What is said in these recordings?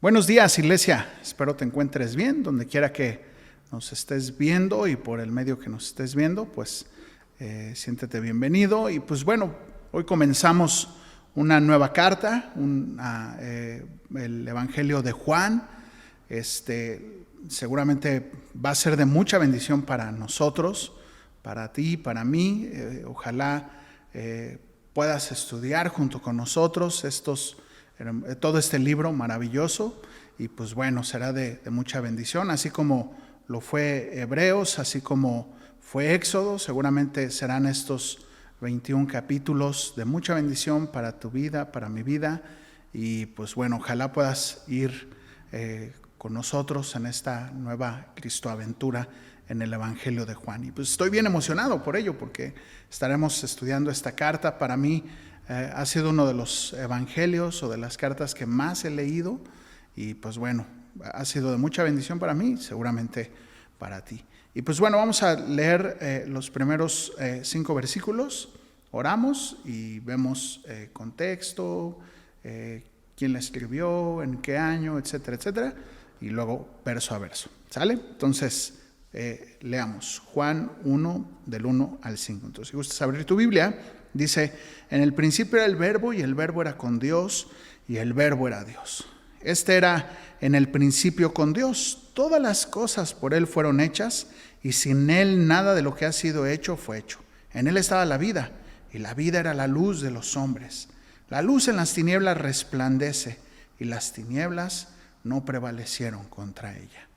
Buenos días, iglesia. Espero te encuentres bien, donde quiera que nos estés viendo y por el medio que nos estés viendo, pues siéntete bienvenido. Y pues bueno, hoy comenzamos una nueva carta, el Evangelio de Juan. Seguramente va a ser de mucha bendición para nosotros, para ti, para mí. Ojalá puedas estudiar junto con nosotros todo este libro maravilloso, y pues bueno, será de mucha bendición, así como lo fue Hebreos, así como fue Éxodo. Seguramente serán estos 21 capítulos de mucha bendición para tu vida, para mi vida, y pues bueno, ojalá puedas ir con nosotros en esta nueva Cristoaventura en el Evangelio de Juan. Y pues estoy bien emocionado por ello, porque estaremos estudiando esta carta. Para mí ha sido uno de los evangelios o de las cartas que más he leído, y pues bueno, ha sido de mucha bendición para mí, seguramente para ti. Y pues bueno, vamos a leer los primeros 5 versículos, oramos y vemos contexto, quién la escribió, en qué año, etcétera, etcétera, y luego verso a verso, ¿sale? Entonces leamos Juan 1 del 1 al 5. Entonces, si gustas abrir tu Biblia, dice: en el principio era el verbo, y el verbo era con Dios, y el verbo era Dios. Este era en el principio con Dios. Todas las cosas por él fueron hechas, y sin él nada de lo que ha sido hecho fue hecho. En él estaba la vida, y la vida era la luz de los hombres. La luz en las tinieblas resplandece, y las tinieblas no prevalecieron contra ella.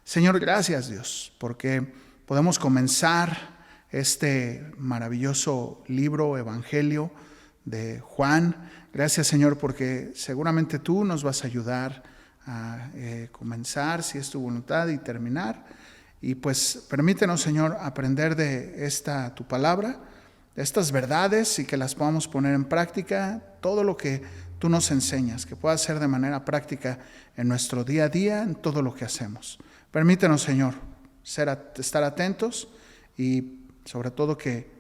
Señor, gracias, Dios, porque podemos comenzar este maravilloso libro, Evangelio de Juan. Gracias, Señor, porque seguramente tú nos vas a ayudar a comenzar, si es tu voluntad, y terminar. Y pues permítenos, Señor, aprender de tu palabra, de estas verdades, y que las podamos poner en práctica, todo lo que tú nos enseñas, que pueda ser de manera práctica en nuestro día a día, en todo lo que hacemos. Permítenos, Señor, estar atentos, y sobre todo que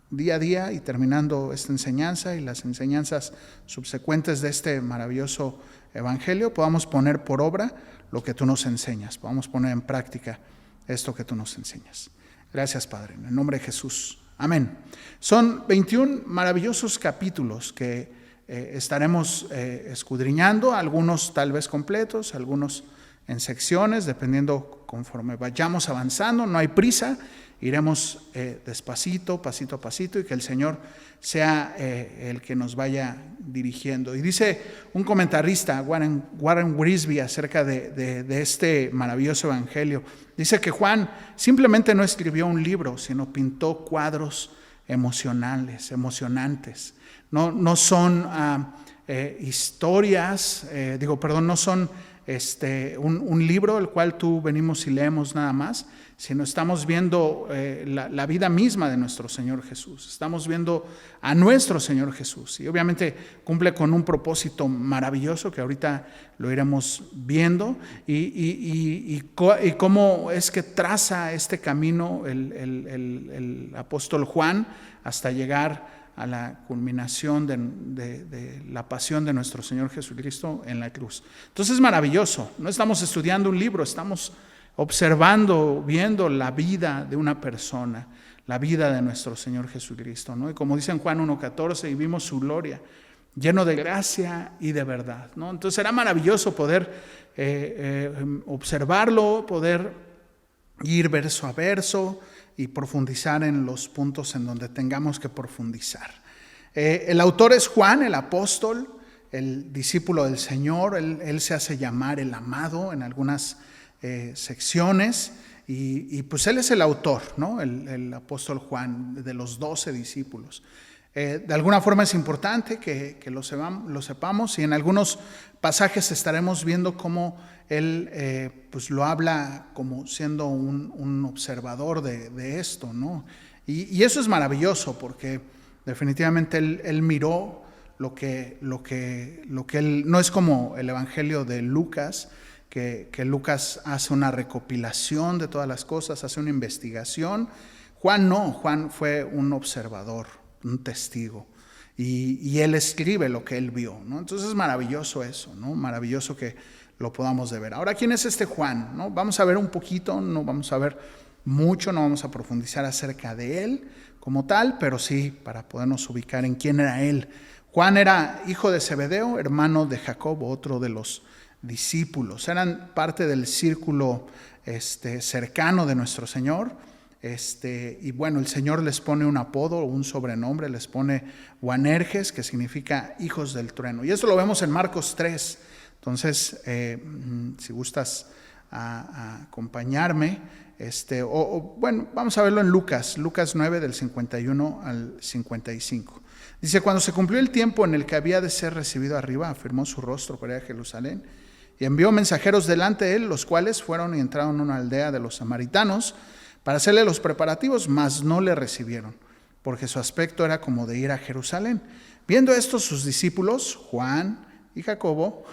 día a día, y terminando esta enseñanza y las enseñanzas subsecuentes de este maravilloso evangelio, podamos poner por obra lo que tú nos enseñas, podamos poner en práctica esto que tú nos enseñas. Gracias, Padre, en el nombre de Jesús. Amén. Son 21 maravillosos capítulos que estaremos escudriñando, algunos tal vez completos, algunos en secciones, dependiendo conforme vayamos avanzando. No hay prisa, iremos despacito, pasito a pasito, y que el Señor sea el que nos vaya dirigiendo. Y dice un comentarista, Warren Wiersbe, acerca de este maravilloso evangelio, dice que Juan simplemente no escribió un libro, sino pintó cuadros emocionantes. No son historias, no son un libro el cual tú venimos y leemos nada más, sino estamos viendo la vida misma de nuestro Señor Jesús. Estamos viendo a nuestro Señor Jesús, y obviamente cumple con un propósito maravilloso que ahorita lo iremos viendo, y cómo es que traza este camino el apóstol Juan hasta llegar a la culminación de la pasión de nuestro Señor Jesucristo en la cruz. Entonces es maravilloso. No estamos estudiando un libro, estamos observando, viendo la vida de una persona, la vida de nuestro Señor Jesucristo, ¿no? Y como dice en Juan 1:14, y vimos su gloria, lleno de gracia y de verdad, ¿no? Entonces será maravilloso poder observarlo, poder ir verso a verso y profundizar en los puntos en donde tengamos que profundizar. El autor es Juan, el apóstol, el discípulo del Señor. Él se hace llamar el amado en algunas secciones, y pues él es el autor, ¿no? El apóstol Juan, de los 12 discípulos. De alguna forma es importante que lo sepamos, y en algunos pasajes estaremos viendo cómo él pues lo habla como siendo un observador de esto, ¿no? Y eso es maravilloso, porque definitivamente él miró lo que él, no es como el evangelio de Lucas, que Lucas hace una recopilación de todas las cosas, hace una investigación. Juan no, Juan fue un observador, un testigo, y él escribe lo que él vio, ¿no? Entonces es maravilloso eso, ¿no? Maravilloso que lo podamos ver. Ahora, ¿quién es este Juan? ¿No? Vamos a ver un poquito, no vamos a ver mucho, no vamos a profundizar acerca de él como tal, pero sí para podernos ubicar en quién era él. Juan era hijo de Zebedeo, hermano de Jacobo, otro de los discípulos. Eran parte del círculo cercano de nuestro Señor. Y bueno, el Señor les pone un apodo, un sobrenombre, les pone Boanerges, que significa hijos del trueno. Y eso lo vemos en Marcos 3. Entonces, si gustas a acompañarme, bueno, vamos a verlo en Lucas 9 del 51 al 55. Dice: cuando se cumplió el tiempo en el que había de ser recibido arriba, afirmó su rostro para ir a Jerusalén y envió mensajeros delante de él, los cuales fueron y entraron en una aldea de los samaritanos para hacerle los preparativos, mas no le recibieron, porque su aspecto era como de ir a Jerusalén. Viendo esto, sus discípulos, Juan y Jacobo,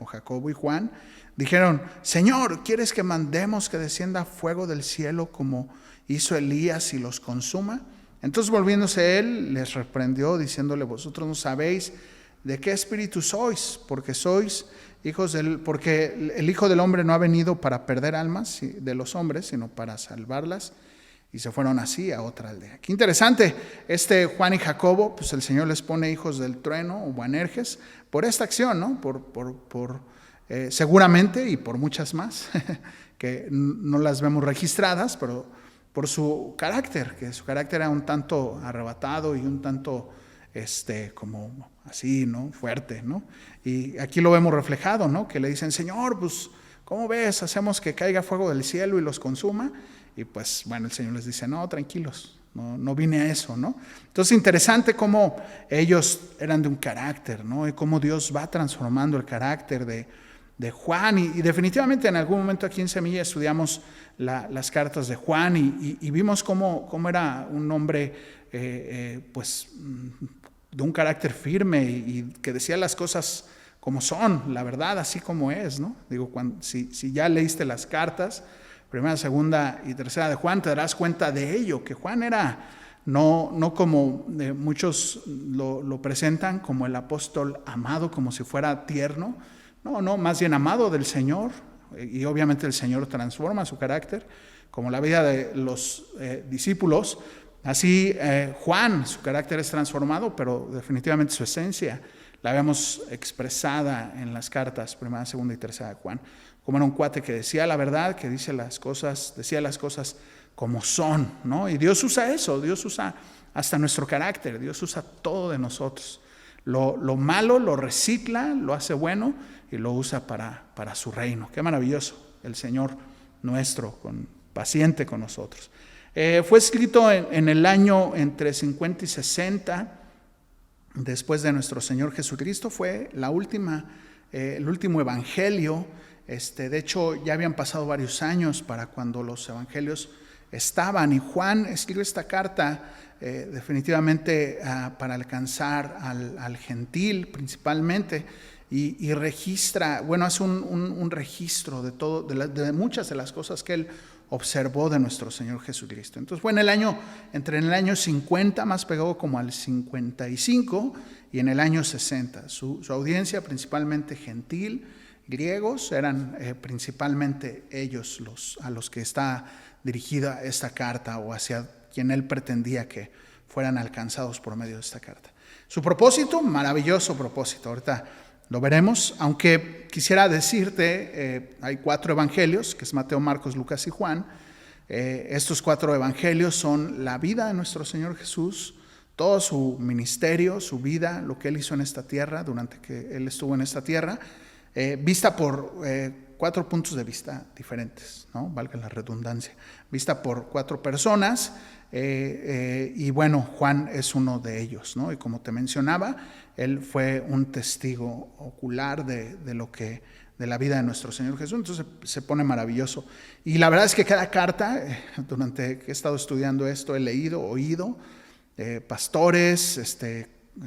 o Jacobo y Juan, dijeron: Señor, ¿quieres que mandemos que descienda fuego del cielo como hizo Elías y los consuma? Entonces, volviéndose él, les reprendió, diciéndole: vosotros no sabéis de qué espíritu sois, porque el Hijo del Hombre no ha venido para perder almas de los hombres, sino para salvarlas. Y se fueron así a otra aldea. Qué interesante, Juan y Jacobo, pues el Señor les pone hijos del trueno o Boanerges por esta acción, ¿no? Seguramente, y por muchas más, que no las vemos registradas, pero por su carácter, que su carácter era un tanto arrebatado y un tanto como así, ¿no? Fuerte, ¿no? Y aquí lo vemos reflejado, ¿no? Que le dicen: Señor, pues, ¿cómo ves? Hacemos que caiga fuego del cielo y los consuma. Y pues, bueno, el Señor les dice: no, tranquilos, no vine a eso, ¿no? Entonces, interesante cómo ellos eran de un carácter, ¿no? Y cómo Dios va transformando el carácter de Juan. Y definitivamente en algún momento aquí en Semilla estudiamos las cartas de Juan y vimos cómo era un hombre, pues, de un carácter firme y que decía las cosas como son, la verdad, así como es, ¿no? Digo, si ya leíste las cartas, primera, segunda y tercera de Juan, te darás cuenta de ello, que Juan era no como muchos lo presentan, como el apóstol amado, como si fuera tierno. No, más bien amado del Señor, y obviamente el Señor transforma su carácter, como la vida de los discípulos. Así Juan, su carácter es transformado, pero definitivamente su esencia la vemos expresada en las cartas, primera, segunda y tercera de Juan. Como era un cuate que decía la verdad, que decía las cosas como son, ¿no? Y Dios usa eso, Dios usa hasta nuestro carácter, Dios usa todo de nosotros. Lo malo lo recicla, lo hace bueno y lo usa para su reino. Qué maravilloso el Señor nuestro, paciente con nosotros. Fue escrito en el año entre 50 y 60 después de nuestro Señor Jesucristo. Fue el último evangelio. De hecho, ya habían pasado varios años para cuando los evangelios estaban, y Juan escribe esta carta definitivamente para alcanzar al gentil principalmente, y registra, hace un registro de todo, de muchas de las cosas que él observó de nuestro Señor Jesucristo. Entonces fue entre en el año 50, más pegado como al 55, y en el año 60. Su audiencia, principalmente gentil, griegos, eran principalmente ellos a los que está dirigida esta carta, o hacia quien él pretendía que fueran alcanzados por medio de esta carta. Su propósito, maravilloso propósito, ahorita lo veremos, aunque quisiera decirte, hay 4 evangelios, que es Mateo, Marcos, Lucas y Juan. Estos 4 evangelios son la vida de nuestro Señor Jesús, todo su ministerio, su vida, lo que él hizo en esta tierra, durante que él estuvo en esta tierra, vista por 4 puntos de vista diferentes, ¿no? Valga la redundancia, vista por 4 personas, y bueno, Juan es uno de ellos, ¿no? Y como te mencionaba, él fue un testigo ocular de la vida de nuestro Señor Jesús. Entonces se pone maravilloso. Y la verdad es que cada carta, durante que he estado estudiando esto, he leído, oído pastores,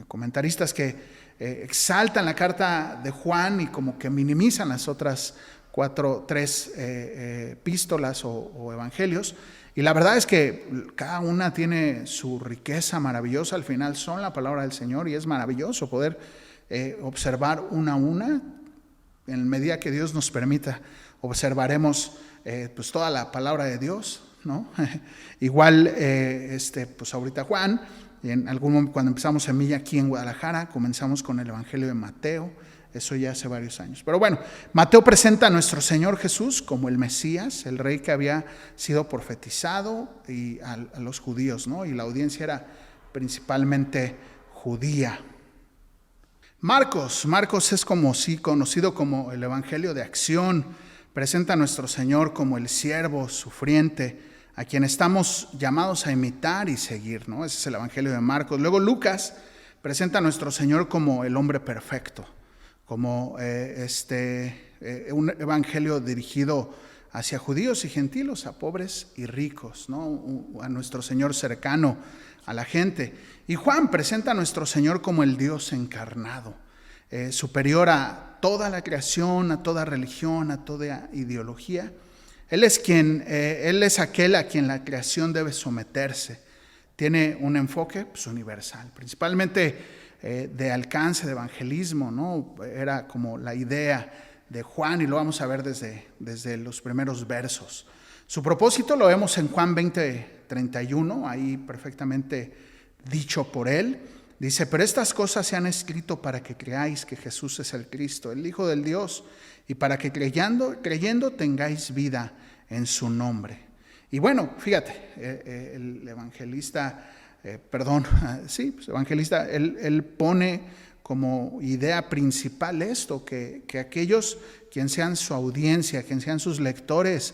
comentaristas que exaltan la carta de Juan y como que minimizan las otras 3 epístolas o evangelios. Y la verdad es que cada una tiene su riqueza maravillosa. Al final son la palabra del Señor, y es maravilloso poder observar una a una en medida que Dios nos permita, observaremos pues toda la palabra de Dios, ¿no? Igual, pues ahorita Juan, y en algún momento cuando empezamos Semilla aquí en Guadalajara, comenzamos con el Evangelio de Mateo, eso ya hace varios años. Pero bueno, Mateo presenta a nuestro Señor Jesús como el Mesías, el rey que había sido profetizado y a los judíos, ¿no? Y la audiencia era principalmente judía. Marcos es conocido como el Evangelio de acción. Presenta a nuestro Señor como el siervo sufriente, a quien estamos llamados a imitar y seguir, ¿no? Ese es el Evangelio de Marcos. Luego Lucas presenta a nuestro Señor como el hombre perfecto, como un evangelio dirigido hacia judíos y gentiles, a pobres y ricos, ¿no? A nuestro Señor cercano a la gente. Y Juan presenta a nuestro Señor como el Dios encarnado, superior a toda la creación, a toda religión, a toda ideología. Él es aquel a quien la creación debe someterse. Tiene un enfoque pues, universal, principalmente de alcance, de evangelismo, ¿no? Era como la idea de Juan y lo vamos a ver desde los primeros versos. Su propósito lo vemos en Juan 20:31, ahí perfectamente dicho por él. Dice, pero estas cosas se han escrito para que creáis que Jesús es el Cristo, el Hijo del Dios, y para que creyendo tengáis vida en su nombre. Y bueno, fíjate, el evangelista, evangelista, él pone como idea principal esto, que aquellos, quien sean su audiencia, quien sean sus lectores,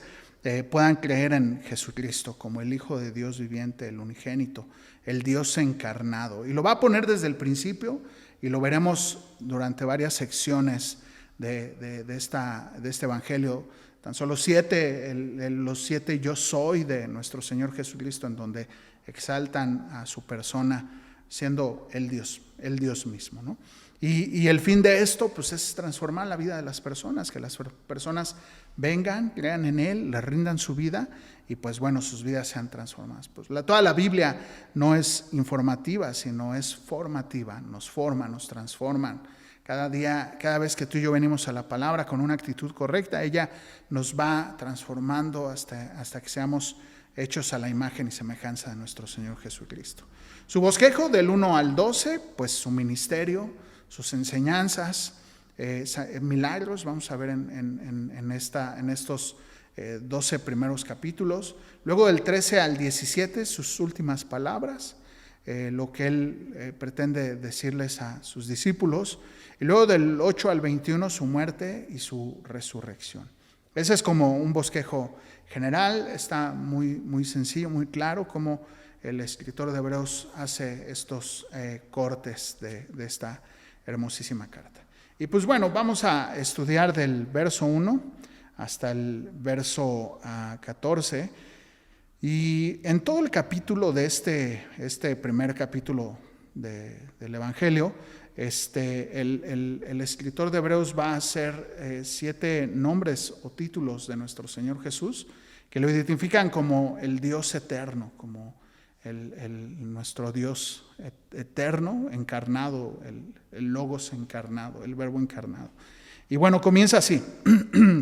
puedan creer en Jesucristo como el Hijo de Dios viviente, el unigénito, el Dios encarnado. Y lo va a poner desde el principio y lo veremos durante varias secciones de este evangelio. Tan solo 7, los 7 yo soy de nuestro Señor Jesucristo, en donde exaltan a su persona siendo el Dios mismo, ¿no? Y el fin de esto pues es transformar la vida de las personas, que las personas vengan, crean en Él, le rindan su vida y pues bueno, sus vidas sean transformadas. Pues toda la Biblia no es informativa, sino es formativa, nos forma, nos transforman. Cada día, cada vez que tú y yo venimos a la palabra con una actitud correcta, ella nos va transformando hasta que seamos hechos a la imagen y semejanza de nuestro Señor Jesucristo. Su bosquejo del 1 al 12, pues su ministerio, sus enseñanzas, milagros, vamos a ver en estos 12 primeros capítulos. Luego del 13 al 17, sus últimas palabras, lo que él pretende decirles a sus discípulos. Y luego del 8 al 21, su muerte y su resurrección. Ese es como un bosquejo general, está muy, muy sencillo, muy claro cómo el escritor de Hebreos hace estos cortes de esta hermosísima carta. Y pues bueno, vamos a estudiar del verso 1 hasta el verso 14. Y en todo el capítulo de este primer capítulo del Evangelio, el escritor de Hebreos va a hacer 7 nombres o títulos de nuestro Señor Jesús que lo identifican como el Dios eterno, como nuestro Dios eterno, encarnado, el Logos encarnado, el Verbo encarnado. Y bueno, comienza así.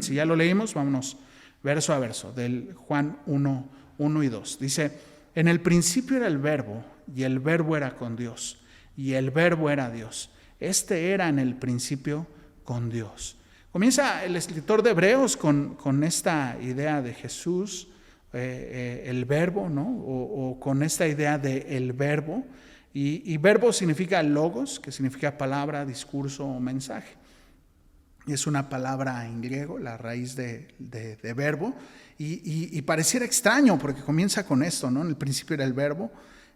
Si ya lo leímos, vámonos verso a verso, del Juan 1 y 2. Dice, en el principio era el Verbo, y el Verbo era con Dios, y el Verbo era Dios. Era en el principio con Dios. Comienza el escritor de Hebreos con esta idea de Jesús, el verbo, ¿no? O con esta idea de el verbo. Y verbo significa logos, que significa palabra, discurso o mensaje. Y es una palabra en griego, la raíz de verbo. Y pareciera extraño porque comienza con esto, ¿no? En el principio era el verbo.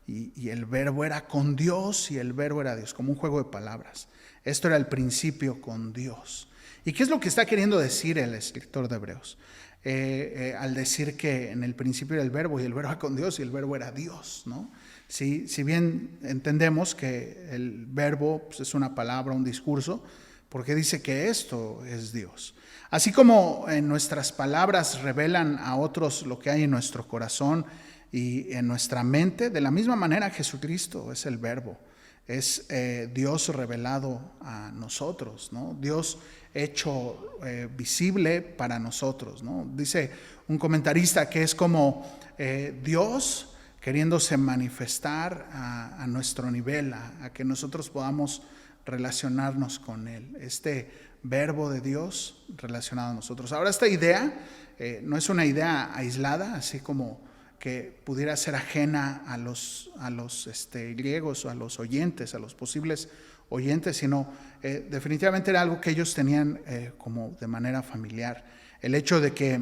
Y el verbo era con Dios y el verbo era Dios, como un juego de palabras. Esto era el principio con Dios. ¿Y qué es lo que está queriendo decir el escritor de Hebreos? Al decir que en el principio era el verbo y el verbo era con Dios y el verbo era Dios, ¿no? Si bien entendemos que el verbo pues, es una palabra, un discurso, porque dice que esto es Dios. Así como en nuestras palabras revelan a otros lo que hay en nuestro corazón y en nuestra mente, de la misma manera Jesucristo es el verbo. es Dios revelado a nosotros, ¿no? Dios hecho visible para nosotros, ¿no? Dice un comentarista que es como Dios queriéndose manifestar a nuestro nivel, a que nosotros podamos relacionarnos con Él. Este verbo de Dios relacionado a nosotros. Ahora, esta idea no es una idea aislada, así como que pudiera ser ajena a los griegos o a los oyentes, a los posibles oyentes, sino definitivamente era algo que ellos tenían como de manera familiar. El hecho de que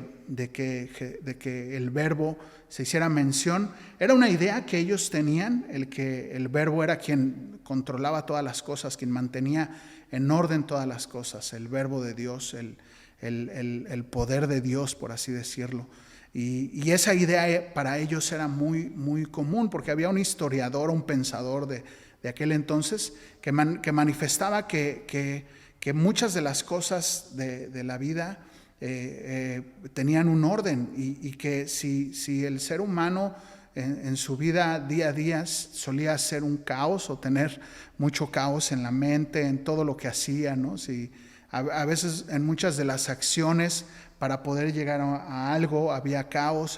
el verbo se hiciera mención era una idea que ellos tenían, el que el verbo era quien controlaba todas las cosas, quien mantenía en orden todas las cosas, el verbo de Dios, el poder de Dios, por así decirlo. Y esa idea para ellos era muy, muy común, porque había un historiador, un pensador de aquel entonces que manifestaba que muchas de las cosas de la vida tenían un orden, y que si el ser humano en su vida día a día solía hacer un caos o tener mucho caos en la mente, en todo lo que hacía, ¿no? A veces en muchas de las acciones para poder llegar a algo había caos,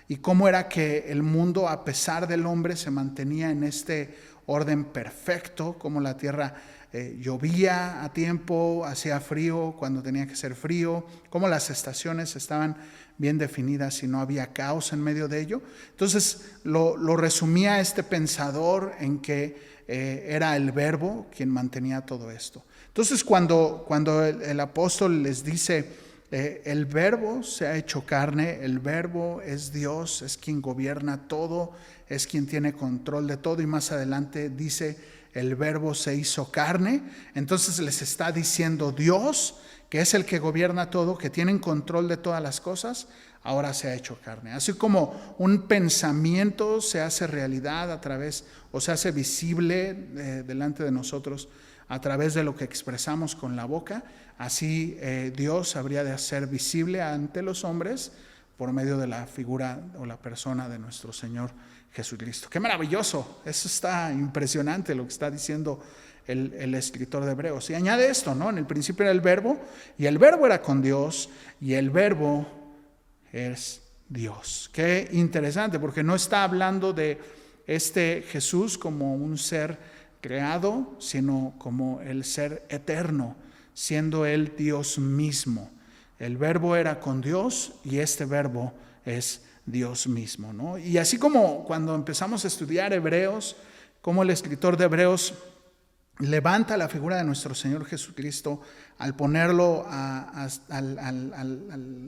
y cómo era que el mundo, a pesar del hombre, se mantenía en este orden perfecto, como la tierra llovía a tiempo, hacía frío cuando tenía que ser frío, cómo las estaciones estaban bien definidas y no había caos en medio de ello. Entonces lo resumía este pensador en que era el verbo quien mantenía todo esto. Entonces cuando el apóstol les dice, el verbo se ha hecho carne, el verbo es Dios, es quien gobierna todo, es quien tiene control de todo, y más adelante dice, el verbo se hizo carne, entonces les está diciendo Dios, que es el que gobierna todo, que tiene control de todas las cosas, ahora se ha hecho carne. Así como un pensamiento se hace realidad a través, o se hace visible delante de nosotros a través de lo que expresamos con la boca, así Dios habría de hacer visible ante los hombres por medio de la figura o la persona de nuestro Señor Jesucristo. ¡Qué maravilloso! Eso está impresionante lo que está diciendo el escritor de Hebreos. Y añade esto, ¿no? En el principio era el verbo, y el verbo era con Dios, y el verbo es Dios. Qué interesante, porque no está hablando de este Jesús como un ser creado, sino como el ser eterno, siendo Él Dios mismo. El verbo era con Dios, y este verbo es Dios mismo, ¿no? Y así como cuando empezamos a estudiar Hebreos, como el escritor de Hebreos levanta la figura de nuestro Señor Jesucristo al ponerlo al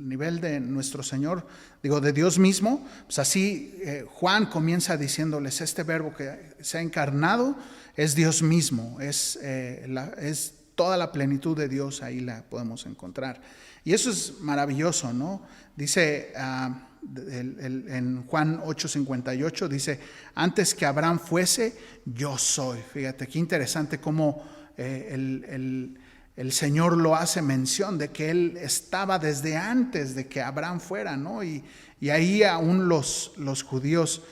nivel de nuestro Señor, de Dios mismo, pues así Juan comienza diciéndoles, este verbo que se ha encarnado es Dios mismo, es toda la plenitud de Dios, ahí la podemos encontrar. Y eso es maravilloso, ¿no? Dice en Juan 8:58, dice, antes que Abraham fuese, yo soy. Fíjate qué interesante cómo el Señor lo hace mención de que Él estaba desde antes de que Abraham fuera, ¿no? Y ahí aún los judíos,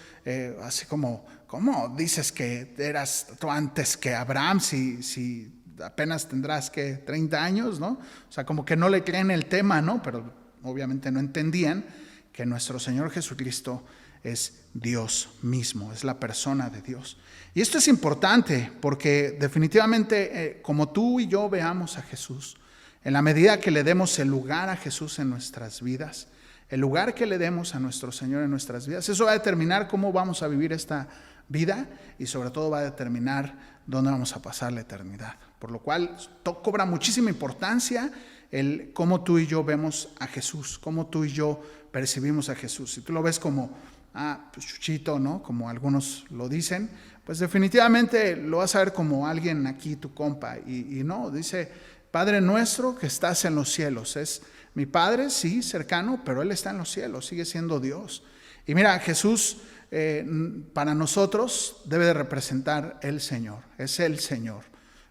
así como, ¿cómo dices que eras tú antes que Abraham si apenas tendrás que 30 años, ¿no? O sea, como que no le creen el tema, ¿no? Pero obviamente no entendían que nuestro Señor Jesucristo es Dios mismo, es la persona de Dios. Y esto es importante porque definitivamente como tú y yo veamos a Jesús, en la medida que le demos el lugar a Jesús en nuestras vidas, el lugar que le demos a nuestro Señor en nuestras vidas, eso va a determinar cómo vamos a vivir esta vida, y sobre todo va a determinar dónde vamos a pasar la eternidad. Por lo cual cobra muchísima importancia el cómo tú y yo vemos a Jesús, cómo tú y yo percibimos a Jesús. Si tú lo ves como, pues Chuchito, ¿no? Como algunos lo dicen, pues definitivamente lo vas a ver como alguien aquí, tu compa. Y no, dice, Padre nuestro que estás en los cielos. Es mi Padre, sí, cercano, pero Él está en los cielos, sigue siendo Dios. Y mira, Jesús para nosotros debe de representar el Señor, es el Señor.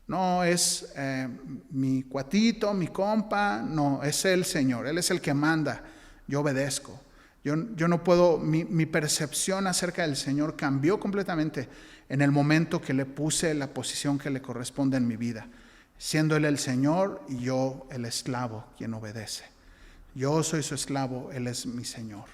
No es mi cuatito, mi compa, no, es el Señor. Él es el que manda, yo obedezco. Yo no puedo, mi percepción acerca del Señor cambió completamente en el momento que le puse la posición que le corresponde en mi vida, siendo Él el Señor y yo el esclavo, quien obedece. Yo soy su esclavo, Él es mi Señor.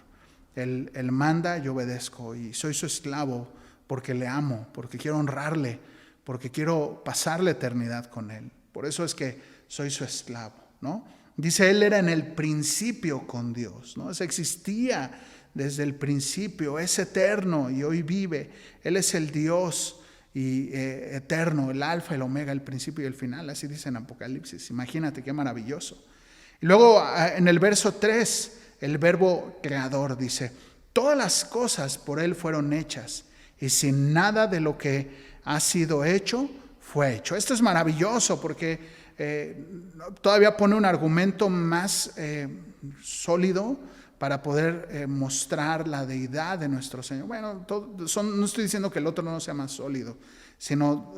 Él manda, yo obedezco, y soy su esclavo porque le amo, porque quiero honrarle, porque quiero pasar la eternidad con Él. Por eso es que soy su esclavo, ¿no? Dice, Él era en el principio con Dios, ¿no? Eso existía desde el principio, es eterno y hoy vive. Él es el Dios eterno, el alfa, el omega, el principio y el final. Así dice en Apocalipsis. Imagínate qué maravilloso. Y luego en el verso 3, el verbo creador dice, todas las cosas por Él fueron hechas y sin nada de lo que ha sido hecho fue hecho. Esto es maravilloso porque todavía pone un argumento más sólido para poder mostrar la deidad de nuestro Señor. Bueno, no estoy diciendo que el otro no sea más sólido, sino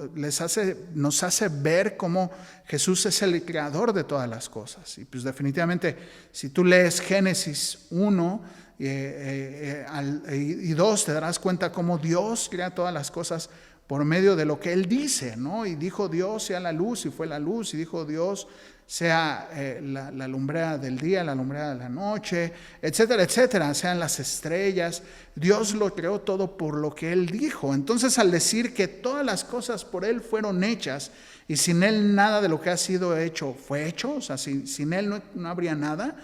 nos hace ver cómo Jesús es el creador de todas las cosas. Y pues definitivamente, si tú lees Génesis 1 y 2, te darás cuenta cómo Dios crea todas las cosas por medio de lo que Él dice, ¿no? Y dijo Dios, sea la luz, y fue la luz, y dijo Dios, sea la lumbrera del día, la lumbrera de la noche, etcétera, etcétera, sean las estrellas. Dios lo creó todo por lo que Él dijo. Entonces, al decir que todas las cosas por Él fueron hechas, y sin Él nada de lo que ha sido hecho fue hecho, o sea, sin Él no habría nada,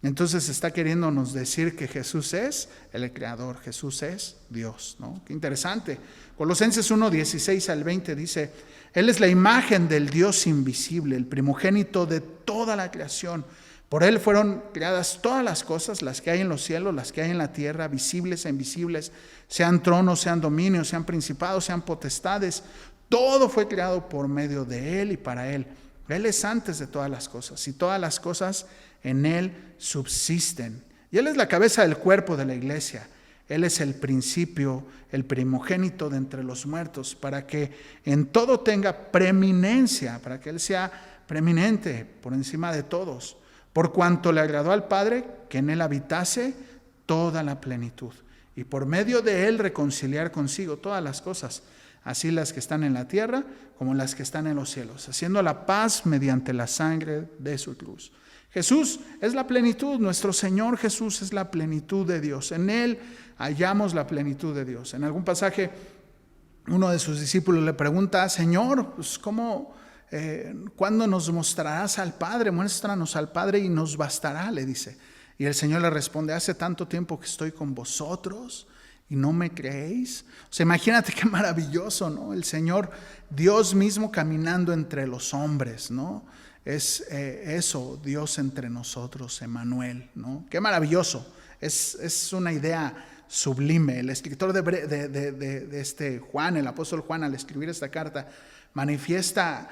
entonces está queriéndonos decir que Jesús es el creador, Jesús es Dios, ¿no? Qué interesante. Colosenses 1, 16 al 20 dice, Él es la imagen del Dios invisible, el primogénito de toda la creación. Por Él fueron creadas todas las cosas, las que hay en los cielos, las que hay en la tierra, visibles e invisibles, sean tronos, sean dominios, sean principados, sean potestades. Todo fue creado por medio de Él y para Él. Él es antes de todas las cosas y todas las cosas en Él subsisten. Y Él es la cabeza del cuerpo de la iglesia. Él es el principio, el primogénito de entre los muertos, para que en todo tenga preeminencia, para que Él sea preeminente por encima de todos. Por cuanto le agradó al Padre que en Él habitase toda la plenitud. Y por medio de Él reconciliar consigo todas las cosas, así las que están en la tierra como las que están en los cielos, haciendo la paz mediante la sangre de su cruz. Jesús es la plenitud, nuestro Señor Jesús es la plenitud de Dios. En Él hallamos la plenitud de Dios. En algún pasaje, uno de sus discípulos le pregunta, Señor, pues ¿cuándo nos mostrarás al Padre? Muéstranos al Padre y nos bastará, le dice. Y el Señor le responde, hace tanto tiempo que estoy con vosotros y no me creéis. O sea, imagínate qué maravilloso, ¿no? El Señor, Dios mismo caminando entre los hombres, ¿no? Es eso, Dios entre nosotros, Emmanuel, ¿no? Qué maravilloso. Es una idea sublime. El escritor de Juan, el apóstol Juan, al escribir esta carta, manifiesta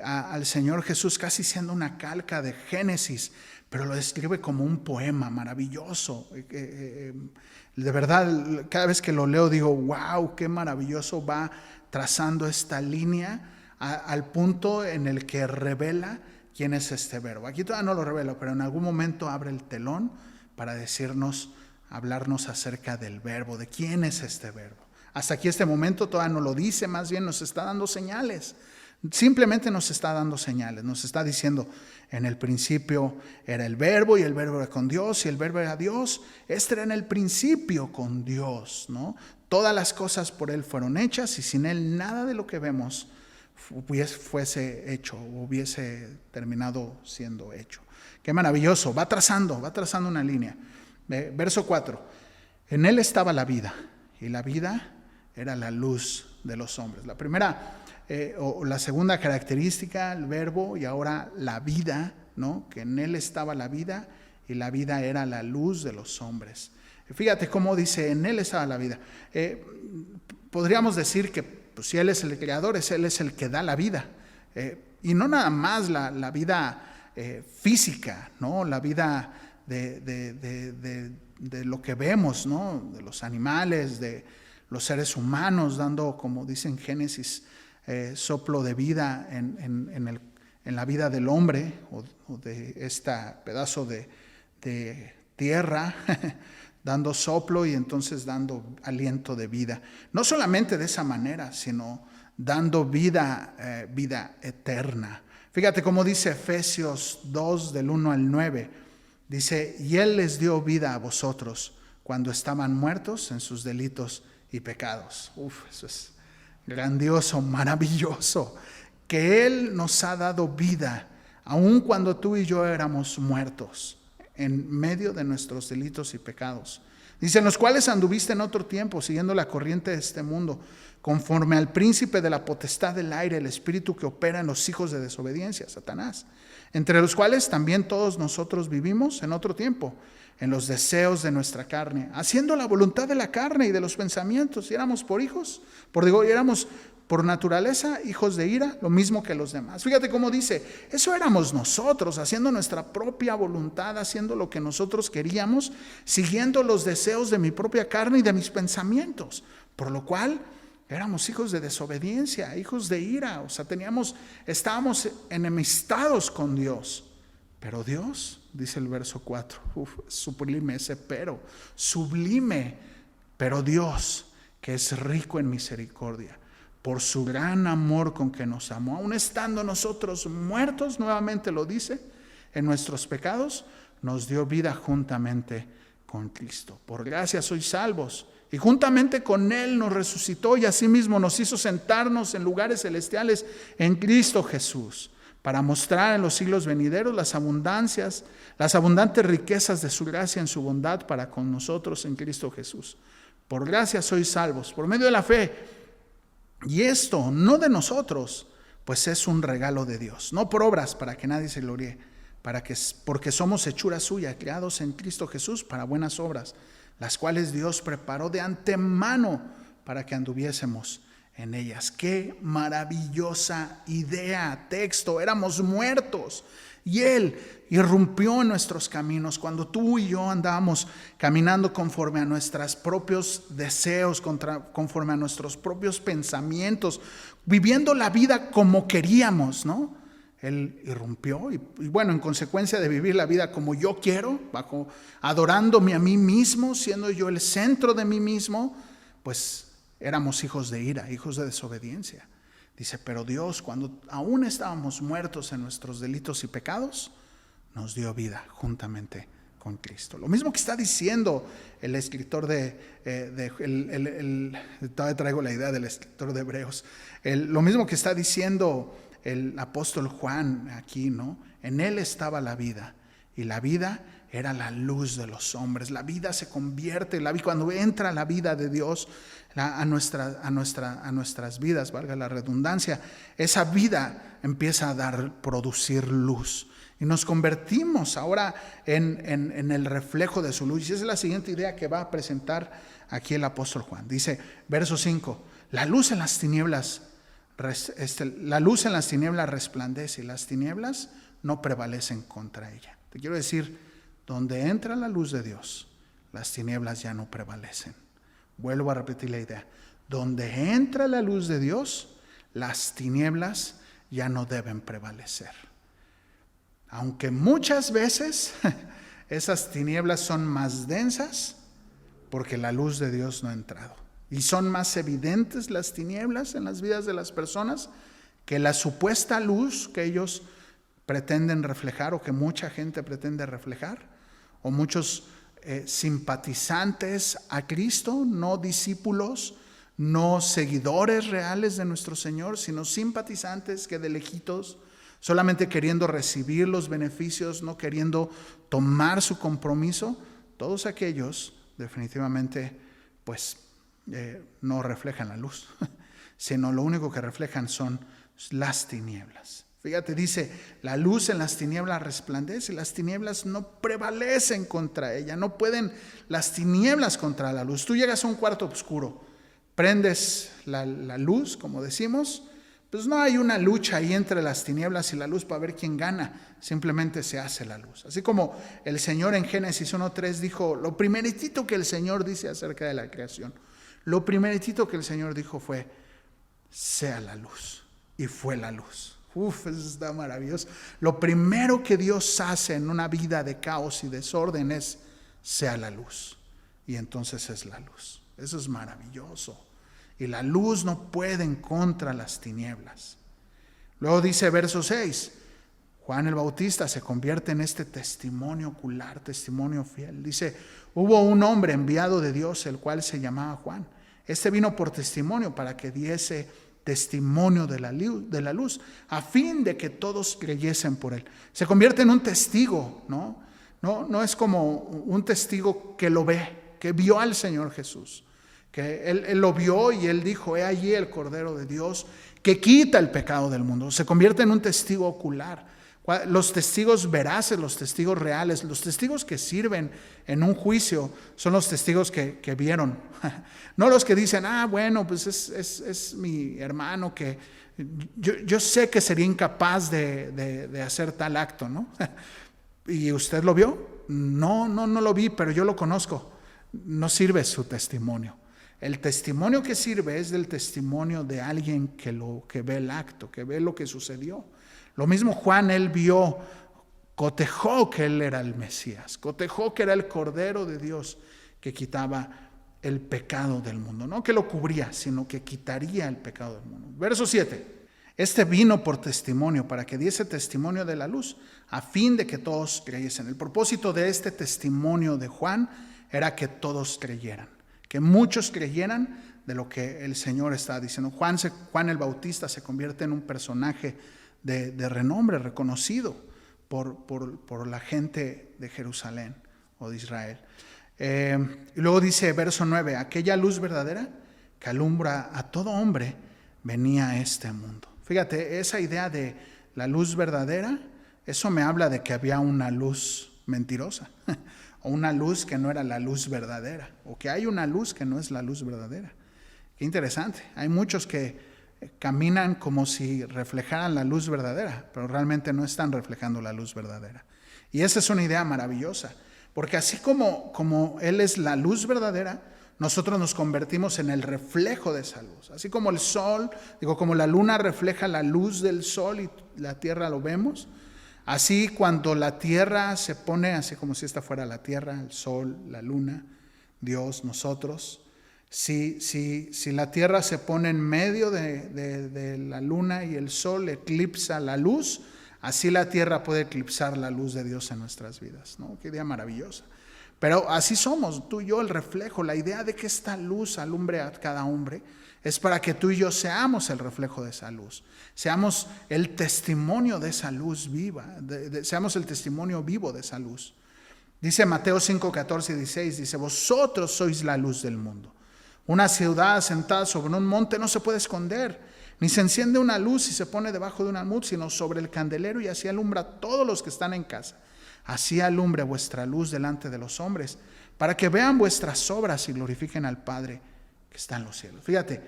al Señor Jesús casi siendo una calca de Génesis, pero lo describe como un poema maravilloso. De verdad, cada vez que lo leo digo, wow, qué maravilloso va trazando esta línea al punto en el que revela quién es este verbo. Aquí todavía no lo revela, pero en algún momento abre el telón para hablarnos acerca del verbo, de quién es este verbo. Hasta aquí este momento todavía no lo dice, más bien nos está dando señales. Simplemente nos está dando señales, nos está diciendo, en el principio era el verbo y el verbo era con Dios y el verbo era Dios. Este era en el principio con Dios, ¿no? Todas las cosas por Él fueron hechas y sin Él nada de lo que vemos fuese hecho, hubiese terminado siendo hecho. Qué maravilloso, va trazando una línea. Verso 4, en Él estaba la vida y la vida era la luz de los hombres. La primera o la segunda característica, el verbo y ahora la vida, ¿no? Que en Él estaba la vida y la vida era la luz de los hombres. Fíjate cómo dice, en Él estaba la vida. Podríamos decir que pues, si Él es el creador, Él es el que da la vida. Y no nada más la vida física, ¿no? La vida de lo que vemos, ¿no? De los animales, de los seres humanos, dando, como dice en Génesis, soplo de vida en la vida del hombre o de este pedazo de tierra dando soplo y entonces dando aliento de vida. No solamente de esa manera, sino dando vida eterna. Fíjate cómo dice Efesios 2 del 1 al 9. Dice, y Él les dio vida a vosotros cuando estaban muertos en sus delitos y pecados. Eso es grandioso, maravilloso. Que Él nos ha dado vida, aun cuando tú y yo éramos muertos, en medio de nuestros delitos y pecados. Dice, en los cuales anduviste en otro tiempo, siguiendo la corriente de este mundo, conforme al príncipe de la potestad del aire, el espíritu que opera en los hijos de desobediencia, Satanás, entre los cuales también todos nosotros vivimos en otro tiempo, en los deseos de nuestra carne, haciendo la voluntad de la carne y de los pensamientos, y éramos éramos por naturaleza hijos de ira, lo mismo que los demás. Fíjate cómo dice, eso éramos nosotros, haciendo nuestra propia voluntad, haciendo lo que nosotros queríamos, siguiendo los deseos de mi propia carne y de mis pensamientos, por lo cual éramos hijos de desobediencia, hijos de ira, estábamos enemistados con Dios. Pero Dios, dice el verso 4, sublime ese pero, sublime, pero Dios, que es rico en misericordia, por su gran amor con que nos amó, aun estando nosotros muertos, nuevamente lo dice, en nuestros pecados, nos dio vida juntamente con Cristo. Por gracia sois salvos, y juntamente con Él nos resucitó y asimismo nos hizo sentarnos en lugares celestiales en Cristo Jesús, para mostrar en los siglos venideros las abundantes riquezas de su gracia en su bondad para con nosotros en Cristo Jesús. Por gracia sois salvos, por medio de la fe. Y esto no de nosotros, pues es un regalo de Dios, no por obras para que nadie se gloríe, porque somos hechura suya, creados en Cristo Jesús para buenas obras, las cuales Dios preparó de antemano para que anduviésemos en ellas. Qué maravillosa idea, texto. Éramos muertos y Él irrumpió en nuestros caminos cuando tú y yo andábamos caminando conforme a nuestros propios deseos, conforme a nuestros propios pensamientos, viviendo la vida como queríamos, ¿no? Él irrumpió y bueno, en consecuencia de vivir la vida como yo quiero, adorándome a mí mismo, siendo yo el centro de mí mismo, pues éramos hijos de ira, hijos de desobediencia. Dice, pero Dios, cuando aún estábamos muertos en nuestros delitos y pecados, nos dio vida juntamente con Cristo. Lo mismo que está diciendo el escritor todavía traigo la idea del escritor de Hebreos, lo mismo que está diciendo el apóstol Juan aquí, ¿no? En Él estaba la vida, y la vida era la luz de los hombres. La vida se convierte, cuando entra la vida de Dios a nuestras vidas, valga la redundancia, esa vida empieza a producir luz. Y nos convertimos ahora en el reflejo de su luz. Y esa es la siguiente idea que va a presentar aquí el apóstol Juan. Dice, verso 5, la luz en las tinieblas resplandece y las tinieblas no prevalecen contra ella. Te quiero decir, donde entra la luz de Dios, las tinieblas ya no prevalecen. Vuelvo a repetir la idea. Donde entra la luz de Dios, las tinieblas ya no deben prevalecer. Aunque muchas veces esas tinieblas son más densas porque la luz de Dios no ha entrado. Y son más evidentes las tinieblas en las vidas de las personas que la supuesta luz que ellos pretenden reflejar o que mucha gente pretende reflejar, o muchos simpatizantes a Cristo, no discípulos, no seguidores reales de nuestro Señor, sino simpatizantes que de lejitos, solamente queriendo recibir los beneficios, no queriendo tomar su compromiso, todos aquellos definitivamente pues no reflejan la luz, sino lo único que reflejan son las tinieblas. Fíjate, dice, la luz en las tinieblas resplandece, las tinieblas no prevalecen contra ella, no pueden las tinieblas contra la luz. Tú llegas a un cuarto oscuro, prendes la luz, como decimos, pues no hay una lucha ahí entre las tinieblas y la luz para ver quién gana, simplemente se hace la luz. Así como el Señor en Génesis 1:3 dijo, lo primeritito que el Señor dice acerca de la creación, lo primeritito que el Señor dijo fue, sea la luz, y fue la luz. Eso está maravilloso. Lo primero que Dios hace en una vida de caos y desorden es, sea la luz. y entonces es la luz. Eso es maravilloso. Y la luz no puede en contra las tinieblas. Luego dice verso 6, Juan el Bautista se convierte en este testimonio ocular, testimonio fiel. Dice, hubo un hombre enviado de Dios, el cual se llamaba Juan. Este vino por testimonio para que diese testimonio de la luz, a fin de que todos creyesen por él. Se convierte en un testigo, ¿no? No es como un testigo que lo ve, que vio al Señor Jesús, que él lo vio y él dijo, he allí el Cordero de Dios que quita el pecado del mundo. Se convierte en un testigo ocular. Los testigos veraces, los testigos reales, los testigos que sirven en un juicio son los testigos que vieron. No los que dicen, bueno, pues es mi hermano que yo sé que sería incapaz de hacer tal acto, ¿no? ¿Y usted lo vio? No lo vi, pero yo lo conozco. No sirve su testimonio. El testimonio que sirve es del testimonio de alguien que ve el acto, que ve lo que sucedió. Lo mismo Juan, él vio, cotejó que él era el Mesías, cotejó que era el Cordero de Dios que quitaba el pecado del mundo. No que lo cubría, sino que quitaría el pecado del mundo. Verso 7. Este vino por testimonio, para que diese testimonio de la luz, a fin de que todos creyesen. El propósito de este testimonio de Juan era que todos creyeran, que muchos creyeran de lo que el Señor está diciendo. Juan el Bautista se convierte en un personaje de renombre, reconocido por la gente de Jerusalén o de Israel. Y luego dice verso 9, aquella luz verdadera que alumbra a todo hombre venía a este mundo. Fíjate, esa idea de la luz verdadera, eso me habla de que había una luz mentirosa o una luz que no era la luz verdadera, o que hay una luz que no es la luz verdadera. Qué interesante. Hay muchos que caminan como si reflejaran la luz verdadera, pero realmente no están reflejando la luz verdadera. Y esa es una idea maravillosa, porque así como Él es la luz verdadera, nosotros nos convertimos en el reflejo de esa luz. Así como el sol, como la luna refleja la luz del sol y la tierra lo vemos, así cuando la tierra se pone, así como si esta fuera la tierra, el sol, la luna, Dios, nosotros. Si la tierra se pone en medio de la luna y el sol eclipsa la luz, así la tierra puede eclipsar la luz de Dios en nuestras vidas, ¿no? Qué idea maravillosa. Pero así somos, tú y yo, el reflejo. La idea de que esta luz alumbre a cada hombre es para que tú y yo seamos el reflejo de esa luz, seamos el testimonio de esa luz viva, seamos el testimonio vivo de esa luz. Dice Mateo 5, 14 y 16, dice, vosotros sois la luz del mundo. Una ciudad asentada sobre un monte no se puede esconder, ni se enciende una luz y se pone debajo de un almud, sino sobre el candelero, y así alumbra a todos los que están en casa. Así alumbre vuestra luz delante de los hombres, para que vean vuestras obras y glorifiquen al Padre que está en los cielos. Fíjate,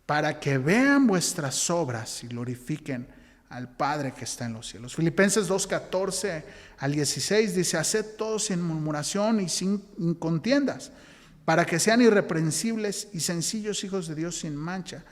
para que vean vuestras obras y glorifiquen al Padre que está en los cielos. Filipenses 2, 14 al 16 dice, haced todo sin murmuración y sin contiendas, para que sean irreprensibles y sencillos hijos de Dios sin mancha,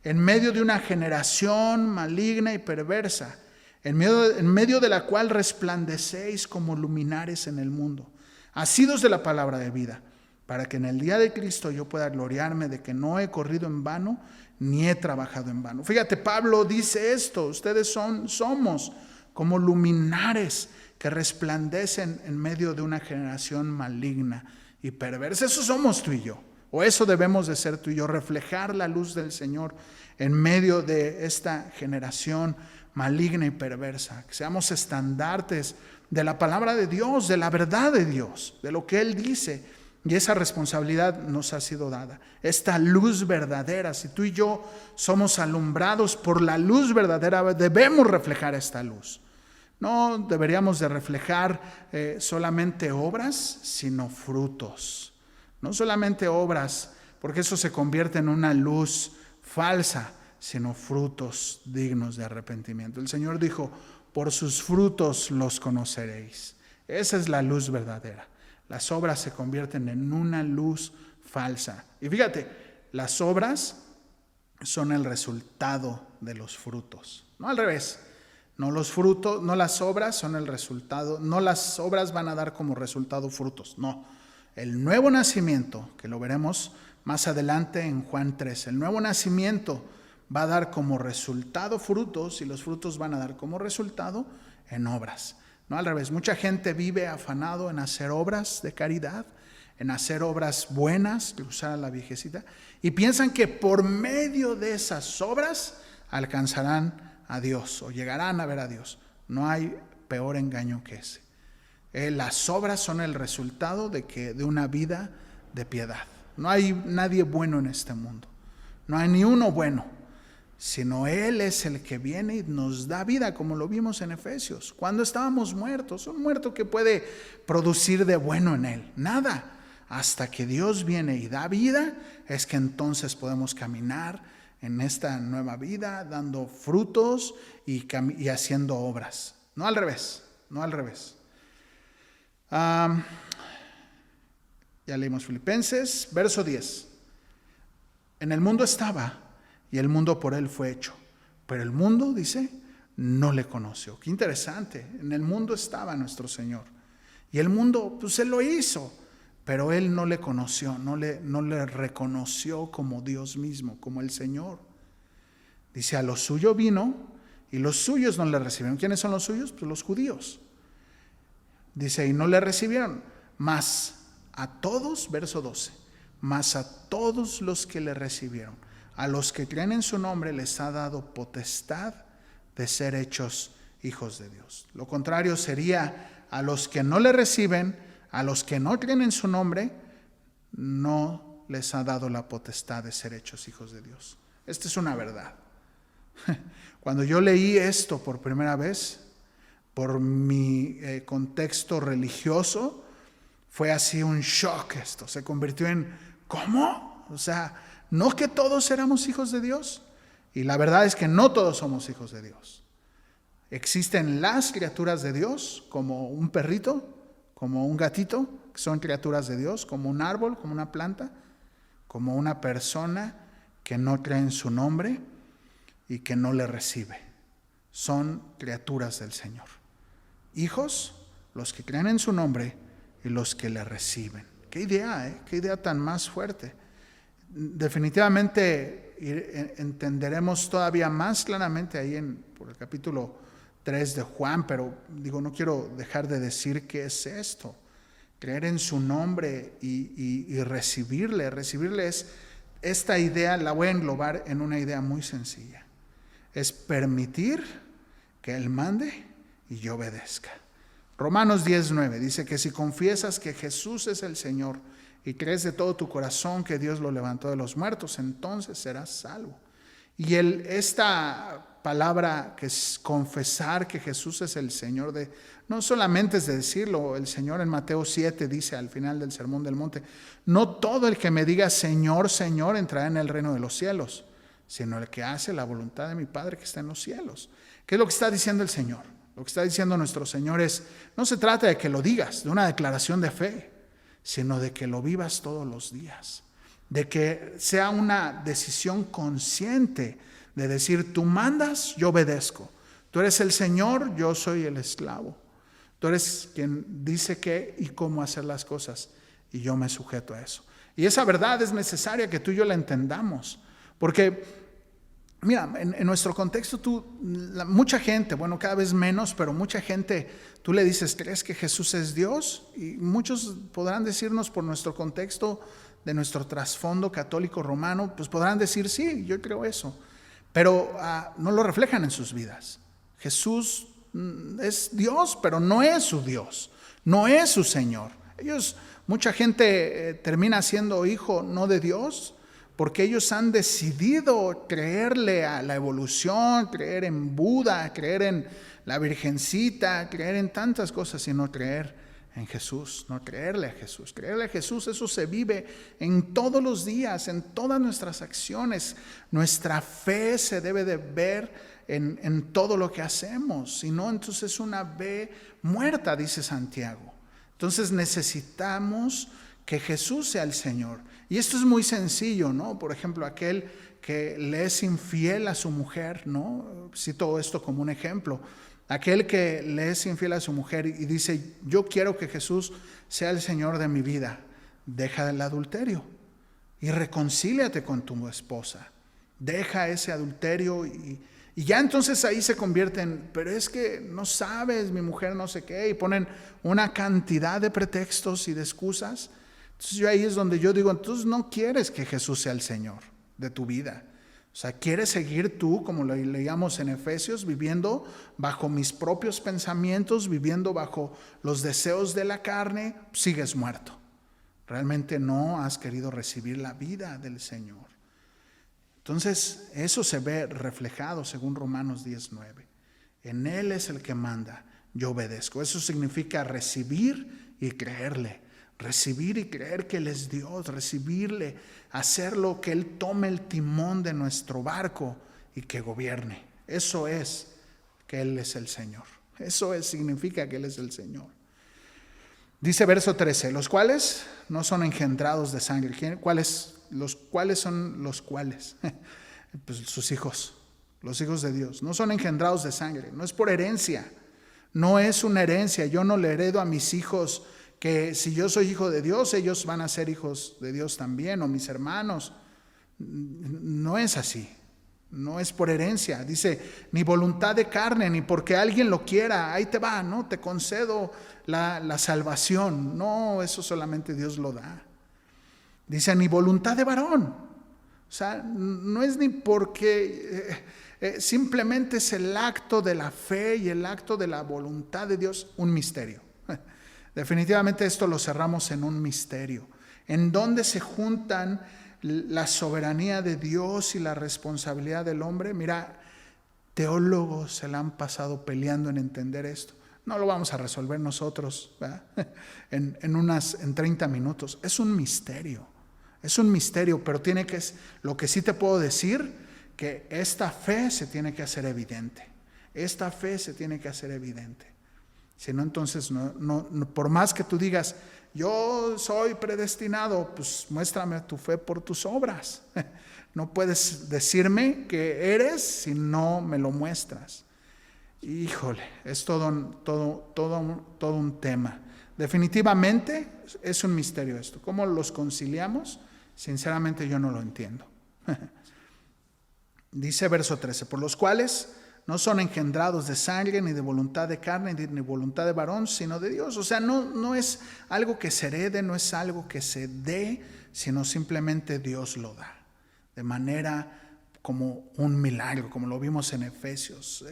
en medio de una generación maligna y perversa, en medio de la cual resplandecéis como luminares en el mundo, asidos de la palabra de vida, para que en el día de Cristo yo pueda gloriarme de que no he corrido en vano, ni he trabajado en vano. Fíjate, Pablo dice esto, ustedes somos como luminares que resplandecen en medio de una generación maligna y perversa. Eso somos tú y yo, o eso debemos de ser tú y yo, reflejar la luz del Señor en medio de esta generación maligna y perversa, que seamos estandartes de la palabra de Dios, de la verdad de Dios, de lo que Él dice, y esa responsabilidad nos ha sido dada, esta luz verdadera. Si tú y yo somos alumbrados por la luz verdadera, debemos reflejar esta luz. No deberíamos de reflejar solamente obras, sino frutos. No solamente obras, porque eso se convierte en una luz falsa, sino frutos dignos de arrepentimiento. El Señor dijo, por sus frutos los conoceréis. Esa es la luz verdadera. Las obras se convierten en una luz falsa. Y fíjate, las obras son el resultado de los frutos, no al revés. No los frutos, no las obras son el resultado, no las obras van a dar como resultado frutos, no. El nuevo nacimiento, que lo veremos más adelante en Juan 3, el nuevo nacimiento va a dar como resultado frutos, y los frutos van a dar como resultado en obras. No al revés, mucha gente vive afanado en hacer obras de caridad, en hacer obras buenas, que usar a la viejecita, y piensan que por medio de esas obras alcanzarán a Dios o llegarán a ver a Dios. No hay peor engaño que ese. Las obras son el resultado de una vida de piedad. No hay nadie bueno en este mundo, no hay ni uno bueno, sino Él es el que viene y nos da vida, como lo vimos en Efesios. Cuando estábamos muertos, un muerto que puede producir de bueno en Él, nada. Hasta que Dios viene y da vida, es que entonces podemos caminar en esta nueva vida, dando frutos y haciendo obras. No al revés, no al revés. Ya leímos Filipenses, verso 10. En el mundo estaba, y el mundo por él fue hecho, pero el mundo, dice, no le conoció. Qué interesante. En el mundo estaba nuestro Señor, y el mundo, pues Él lo hizo, pero Él no le conoció, no le reconoció como Dios mismo, como el Señor. Dice, a lo suyo vino, y los suyos no le recibieron. ¿Quiénes son los suyos? Pues los judíos. Dice, y no le recibieron, mas a todos, verso 12, mas a todos los que le recibieron, a los que creen en su nombre, les ha dado potestad de ser hechos hijos de Dios. Lo contrario sería, a los que no le reciben, a los que no creen en su nombre, no les ha dado la potestad de ser hechos hijos de Dios. Esta es una verdad. Cuando yo leí esto por primera vez, por mi contexto religioso, fue así un shock esto. Se convirtió en, ¿cómo? O sea, ¿no que todos éramos hijos de Dios? Y la verdad es que no todos somos hijos de Dios. Existen las criaturas de Dios, como un perrito, como un gatito, que son criaturas de Dios, como un árbol, como una planta, como una persona que no cree en su nombre y que no le recibe. Son criaturas del Señor. Hijos, los que creen en su nombre y los que le reciben. Qué idea, qué idea tan más fuerte. Definitivamente entenderemos todavía más claramente ahí por el capítulo 3 de Juan, pero no quiero dejar de decir qué es esto. Creer en su nombre y recibirle. Recibirle es, esta idea la voy a englobar en una idea muy sencilla. Es permitir que Él mande y yo obedezca. Romanos 10:9 dice que si confiesas que Jesús es el Señor y crees de todo tu corazón que Dios lo levantó de los muertos, entonces serás salvo. Y esta palabra que es confesar que Jesús es el Señor, no solamente es de decirlo. El Señor en Mateo 7 dice al final del Sermón del Monte, no todo el que me diga Señor, Señor entrará en el reino de los cielos, sino el que hace la voluntad de mi Padre que está en los cielos. ¿Qué es lo que está diciendo el Señor? Lo que está diciendo nuestro Señor es, no se trata de que lo digas, de una declaración de fe, sino de que lo vivas todos los días, de que sea una decisión consciente de decir, tú mandas, yo obedezco. Tú eres el Señor, yo soy el esclavo. Tú eres quien dice qué y cómo hacer las cosas, y yo me sujeto a eso. Y esa verdad es necesaria que tú y yo la entendamos, porque mira, en nuestro contexto mucha gente, bueno, cada vez menos, pero mucha gente, tú le dices, ¿crees que Jesús es Dios? Y muchos podrán decirnos por nuestro contexto, de nuestro trasfondo católico romano, pues podrán decir, sí, yo creo eso, pero no lo reflejan en sus vidas. Jesús es Dios, pero no es su Dios, no es su Señor. Mucha gente termina siendo hijo no de Dios, porque ellos han decidido creerle a la evolución, creer en Buda, creer en la Virgencita, creer en tantas cosas y no creer en Jesús, no creerle a Jesús. Creerle a Jesús, eso se vive en todos los días, en todas nuestras acciones. Nuestra fe se debe de ver en todo lo que hacemos, si no, entonces es una fe muerta, dice Santiago. Entonces necesitamos que Jesús sea el Señor. Y esto es muy sencillo, ¿no? Por ejemplo, aquel que le es infiel a su mujer, ¿no? Cito esto como un ejemplo. Aquel que le es infiel a su mujer y dice, yo quiero que Jesús sea el Señor de mi vida. deja el adulterio y reconcíliate con tu esposa. Deja ese adulterio y ya entonces ahí se convierte en, pero es que no sabes, mi mujer no sé qué, y ponen una cantidad de pretextos y de excusas. Entonces ahí es donde yo digo, entonces no quieres que Jesús sea el Señor de tu vida. O sea, quieres seguir tú, como lo leíamos en Efesios, viviendo bajo mis propios pensamientos, viviendo bajo los deseos de la carne, sigues muerto. Realmente no has querido recibir la vida del Señor. Entonces, eso se ve reflejado según Romanos 10:9. En Él es el que manda, yo obedezco. Eso significa recibir y creerle. Recibir y creer que Él es Dios, recibirle, hacerlo, que Él tome el timón de nuestro barco y que gobierne. Eso es que Él es el Señor. Eso significa que Él es el Señor. Dice verso 13, los cuales no son engendrados de sangre. ¿Los cuales son los cuales? Pues sus hijos, los hijos de Dios. No son engendrados de sangre, no es por herencia. No es una herencia. Yo no le heredo a mis hijos que si yo soy hijo de Dios, ellos van a ser hijos de Dios también, o mis hermanos. No es así. No es por herencia. Dice, ni voluntad de carne, ni porque alguien lo quiera. Ahí te va, ¿no? Te concedo la salvación. No, eso solamente Dios lo da. Dice, ni voluntad de varón. O sea, no es ni porque simplemente es el acto de la fe y el acto de la voluntad de Dios, un misterio. Definitivamente esto lo cerramos en un misterio, en donde se juntan la soberanía de Dios y la responsabilidad del hombre. Mira, teólogos se la han pasado peleando en entender esto. No lo vamos a resolver nosotros, ¿verdad? en 30 minutos. Es un misterio, pero lo que sí te puedo decir, que esta fe se tiene que hacer evidente. Esta fe se tiene que hacer evidente. Si no, entonces, no, por más que tú digas, yo soy predestinado, pues muéstrame tu fe por tus obras. No puedes decirme que eres si no me lo muestras. Híjole, es todo un tema. Definitivamente es un misterio esto. ¿Cómo los conciliamos? Sinceramente yo no lo entiendo. Dice verso 13, por los cuales no son engendrados de sangre, ni de voluntad de carne, ni voluntad de varón, sino de Dios. O sea, no es algo que se herede, no es algo que se dé, sino simplemente Dios lo da. De manera como un milagro, como lo vimos en Efesios.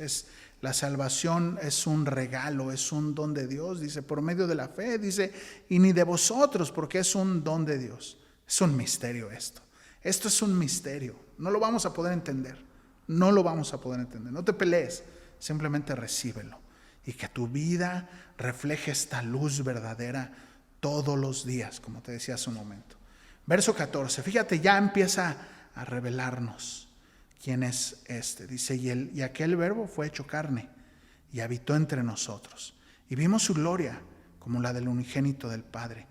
La salvación es un regalo, es un don de Dios, dice, por medio de la fe, dice, y ni de vosotros, porque es un don de Dios. Es un misterio esto. Esto es un misterio. No lo vamos a poder entender. No lo vamos a poder entender. No te pelees, simplemente recíbelo. Y que tu vida refleje esta luz verdadera todos los días, como te decía hace un momento. Verso 14, fíjate, ya empieza a revelarnos quién es este. Dice, y aquel verbo fue hecho carne y habitó entre nosotros. Y vimos su gloria como la del unigénito del Padre,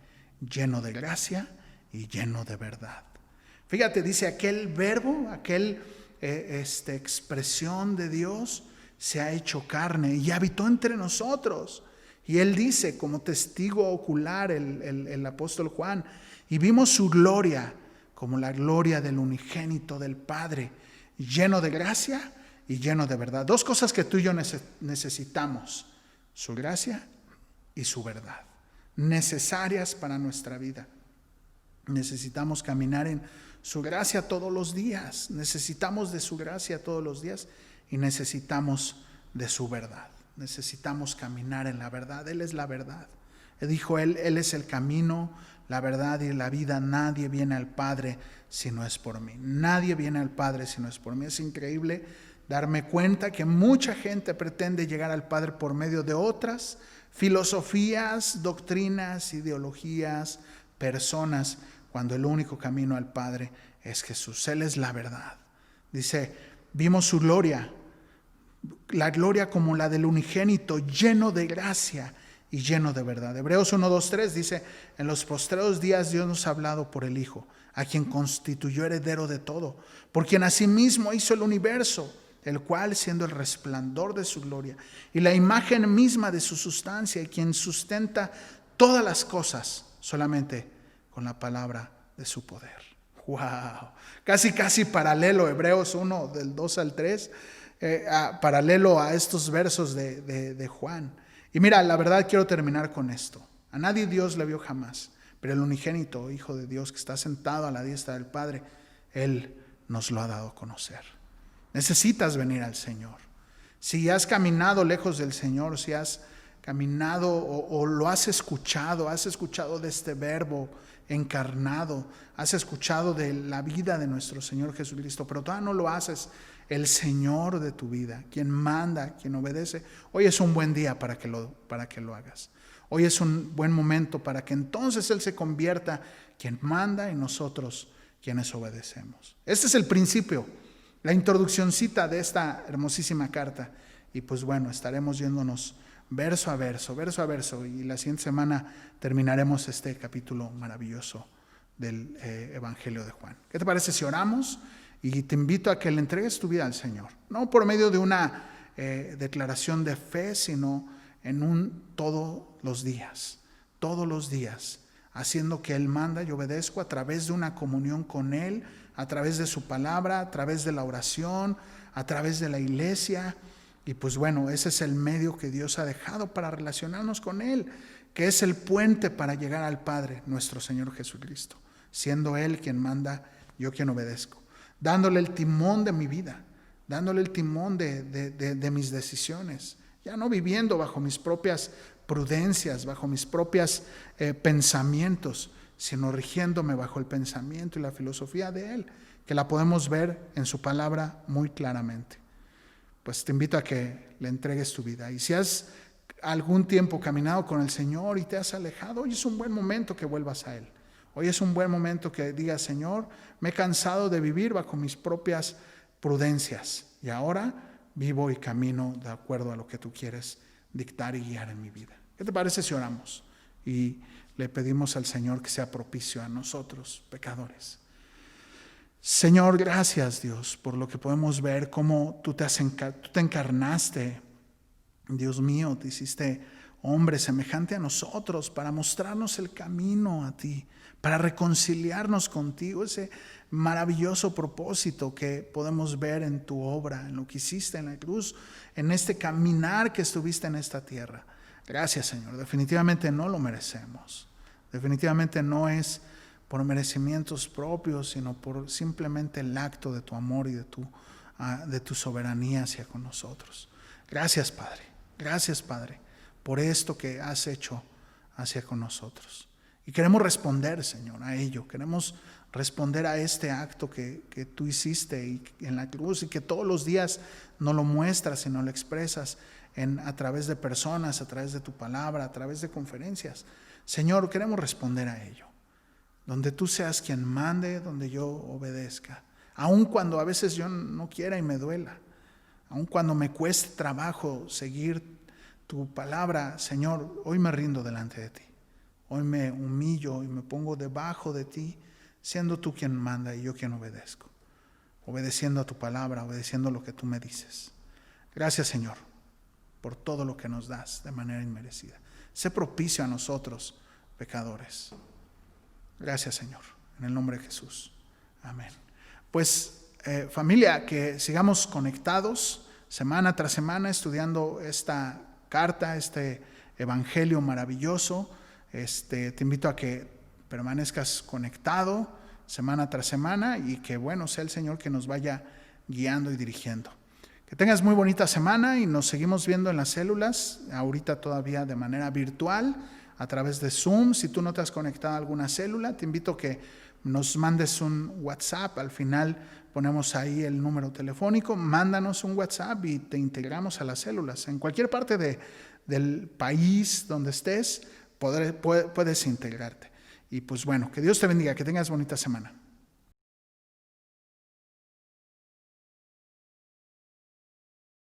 lleno de gracia y lleno de verdad. Fíjate, dice aquel verbo, expresión de Dios se ha hecho carne y habitó entre nosotros. Y él dice, como testigo ocular, el apóstol Juan, y vimos su gloria como la gloria del unigénito del Padre, lleno de gracia y lleno de verdad. Dos cosas que tú y yo necesitamos: su gracia y su verdad, necesarias para nuestra vida. Necesitamos caminar en su gracia todos los días, necesitamos de su gracia todos los días y necesitamos de su verdad. Necesitamos caminar en la verdad. Él es la verdad. Dijo Él es el camino, la verdad y la vida. Nadie viene al Padre si no es por mí. Nadie viene al Padre si no es por mí. Es increíble darme cuenta que mucha gente pretende llegar al Padre por medio de otras filosofías, doctrinas, ideologías, personas, cuando el único camino al Padre es Jesús. Él es la verdad. Dice, vimos su gloria, la gloria como la del unigénito, lleno de gracia y lleno de verdad. Hebreos 1, 2, 3 dice, en los postreros días Dios nos ha hablado por el Hijo, a quien constituyó heredero de todo, por quien asimismo hizo el universo, el cual, siendo el resplandor de su gloria y la imagen misma de su sustancia, y quien sustenta todas las cosas solamente con la palabra de su poder. ¡Wow! Casi paralelo, Hebreos 1, del 2 al 3, paralelo a estos versos de Juan. Y mira, la verdad quiero terminar con esto. A nadie Dios le vio jamás, pero el unigénito Hijo de Dios que está sentado a la diestra del Padre, Él nos lo ha dado a conocer. Necesitas venir al Señor. Si has caminado lejos del Señor, si has caminado o lo has escuchado de este verbo encarnado, has escuchado de la vida de nuestro Señor Jesucristo, pero todavía no lo haces, el Señor de tu vida, quien manda, quien obedece, hoy es un buen día para que lo hagas. Hoy es un buen momento para que entonces Él se convierta quien manda y nosotros quienes obedecemos. Este es el principio, la introduccióncita de esta hermosísima carta. Y pues bueno, estaremos yéndonos verso a verso, y la siguiente semana terminaremos este capítulo maravilloso del Evangelio de Juan. ¿Qué te parece si oramos? Y te invito a que le entregues tu vida al Señor, no por medio de una declaración de fe, sino en todos los días, haciendo que Él manda y obedezco a través de una comunión con Él, a través de su palabra, a través de la oración, a través de la iglesia. Y pues bueno, ese es el medio que Dios ha dejado para relacionarnos con Él, que es el puente para llegar al Padre, nuestro Señor Jesucristo, siendo Él quien manda, yo quien obedezco, dándole el timón de mi vida, dándole el timón de mis decisiones, ya no viviendo bajo mis propias prudencias, bajo mis propios pensamientos, sino rigiéndome bajo el pensamiento y la filosofía de Él, que la podemos ver en su palabra muy claramente. Pues te invito a que le entregues tu vida. Y si has algún tiempo caminado con el Señor y te has alejado, hoy es un buen momento que vuelvas a Él. Hoy es un buen momento que digas: Señor, me he cansado de vivir bajo mis propias prudencias y ahora vivo y camino de acuerdo a lo que tú quieres dictar y guiar en mi vida. ¿Qué te parece si oramos y le pedimos al Señor que sea propicio a nosotros, pecadores? Señor, gracias Dios por lo que podemos ver, cómo tú te encarnaste, Dios mío, te hiciste hombre semejante a nosotros para mostrarnos el camino a ti, para reconciliarnos contigo, ese maravilloso propósito que podemos ver en tu obra, en lo que hiciste en la cruz, en este caminar que estuviste en esta tierra. Gracias, Señor, definitivamente no lo merecemos, definitivamente no es por merecimientos propios, sino por simplemente el acto de tu amor y de tu soberanía hacia con nosotros. Gracias, Padre, por esto que has hecho hacia con nosotros. Y queremos responder, Señor, a ello. Queremos responder a este acto que tú hiciste en la cruz y que todos los días no lo muestras y no lo expresas a través de personas, a través de tu palabra, a través de conferencias. Señor, queremos responder a ello. Donde tú seas quien mande, donde yo obedezca. Aun cuando a veces yo no quiera y me duela. Aun cuando me cueste trabajo seguir tu palabra, Señor, hoy me rindo delante de ti. Hoy me humillo y me pongo debajo de ti, siendo tú quien manda y yo quien obedezco. Obedeciendo a tu palabra, obedeciendo lo que tú me dices. Gracias, Señor, por todo lo que nos das de manera inmerecida. Sé propicio a nosotros, pecadores. Gracias, Señor, en el nombre de Jesús. Amén. Pues familia, que sigamos conectados semana tras semana estudiando esta carta, este evangelio maravilloso. Te invito a que permanezcas conectado semana tras semana y que bueno sea el Señor que nos vaya guiando y dirigiendo. Que tengas muy bonita semana y nos seguimos viendo en las células, ahorita todavía de manera virtual, a través de Zoom. Si tú no te has conectado a alguna célula, te invito a que nos mandes un WhatsApp. Al final ponemos ahí el número telefónico. Mándanos un WhatsApp y te integramos a las células. En cualquier parte del país donde estés, puedes integrarte. Y pues bueno, que Dios te bendiga, que tengas bonita semana.